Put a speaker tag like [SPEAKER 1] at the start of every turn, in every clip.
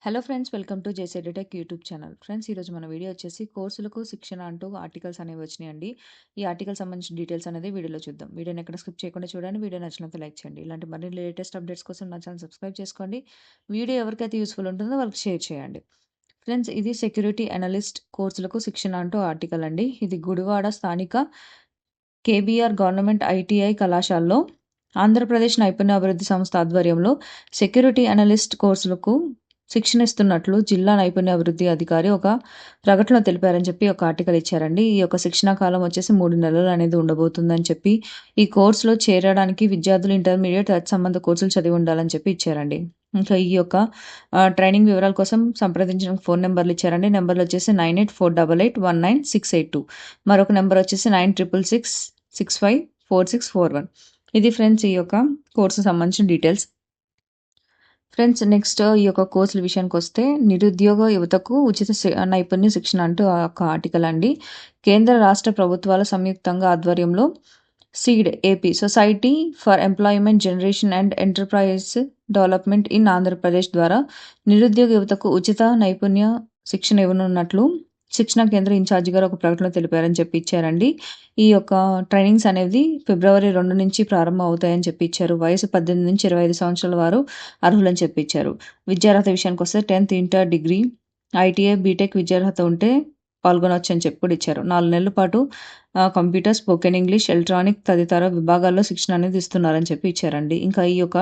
[SPEAKER 1] Hello friends, welcome to JC tech YouTube channel. Friends, ఈరోజు మన video వచ్చేసి కోర్సులకు శిక్షణ అంటూ ఆర్టికల్స్ అనేవి వచ్చినాయండి. ఈ ఆర్టికల్ సంబంధించిన డీటెయిల్స్ అనేది వీడియోలో చూద్దాం. వీడియోని ఎక్కడ స్కిప్ చేయకుండా చూడండి. వీడియో నచ్చినంత లైక్ చేయండి. ఇలాంటి మరిన్ని లేటెస్ట్ అప్డేట్స్ కోసం నా ఛానల్ సబ్స్క్రైబ్ చేసుకోండి. వీడియో ఎవరికైతే యూస్ఫుల్ ఉంటుందో వాళ్ళకి షేర్ చేయండి. ఫ్రెండ్స్, ఇది సెక్యూరిటీ అనలిస్ట్ కోర్సులకు శిక్షణ అంటూ ఆర్టికల్ అండి. ఇది గుడివాడ స్థానిక కేబీఆర్ గవర్నమెంట్ ఐటీఐ కళాశాలలో ఆంధ్రప్రదేశ్ నైపుణ్యాభివృద్ధి సంస్థ ఆధ్వర్యంలో సెక్యూరిటీ అనలిస్ట్ కోర్సులకు శిక్షణ ఇస్తున్నట్లు జిల్లా నైపుణ్యాభివృద్ధి అధికారి ఒక ప్రకటనలో తెలిపారని చెప్పి ఒక ఆర్టికల్ ఇచ్చారండి. ఈ యొక్క శిక్షణా కాలం వచ్చేసి 3 నెలలు అనేది ఉండబోతుందని చెప్పి, ఈ కోర్సులో చేరడానికి విద్యార్థులు ఇంటర్మీడియట్ సంబంధ కోర్సులు చదివి ఉండాలని చెప్పి ఇచ్చారండి. ఇంకా ఈ యొక్క ట్రైనింగ్ వివరాల కోసం సంప్రదించిన ఫోన్ నెంబర్లు ఇచ్చారండి. నెంబర్లు వచ్చేసి 9848819682. మరొక నెంబర్ వచ్చేసి 9666654641. ఇది ఫ్రెండ్స్ ఈ యొక్క కోర్సు సంబంధించిన డీటెయిల్స్. ఫ్రెండ్స్, నెక్స్ట్ ఈ యొక్క కోర్సుల విషయానికి వస్తే, నిరుద్యోగ యువతకు ఉచిత నైపుణ్య శిక్షణ అంటూ ఒక ఆర్టికల్ అండి. కేంద్ర రాష్ట్ర ప్రభుత్వాల సంయుక్తంగా ఆధ్వర్యంలో seed AP society for employment generation and enterprise development in Andhra Pradesh ద్వారా నిరుద్యోగ యువతకు ఉచిత నైపుణ్య శిక్షణ ఇవ్వనున్నట్లు శిక్షణ కేంద్ర ఇన్ఛార్జి గారు ఒక ప్రకటన తెలిపారని చెప్పి ఇచ్చారండి. ఈ యొక్క ట్రైనింగ్స్ అనేది ఫిబ్రవరి 2 నుంచి ప్రారంభం అవుతాయని చెప్పి ఇచ్చారు. వయసు 18 నుంచి 25 సంవత్సరాల వారు అర్హులని చెప్పి ఇచ్చారు. విద్యార్హత విషయానికి వస్తే 10th inter, degree, ITI, BTech విద్యార్హత ఉంటే పాల్గొనవచ్చు అని చెప్పి కూడా ఇచ్చారు. 4 నెలల పాటు కంప్యూటర్, స్పోకెన్ ఇంగ్లీష్, ఎలక్ట్రానిక్ తదితర విభాగాల్లో శిక్షణ అనేది ఇస్తున్నారని చెప్పి ఇచ్చారండి. ఇంకా ఈ యొక్క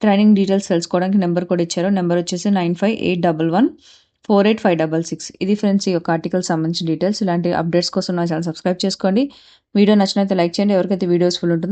[SPEAKER 1] ట్రైనింగ్ డీటెయిల్స్ తెలుసుకోవడానికి నెంబర్ కూడా ఇచ్చారు. నెంబర్ వచ్చేసి 9581148566. ఇది ఫ్రెండ్స్ ఈ యొక్క ఆర్టికల్ సంబంధించిన డీటెయిల్స్. ఇలాంటి అప్డేట్స్ కోసం నా ఛానల్ సబ్స్క్రైబ్ చేసుకోండి. వీడియో నచ్చినైతే లైక్ చేయండి. ఎవరికైతే వీడియోస్ ఫుల్ ఉంటుందో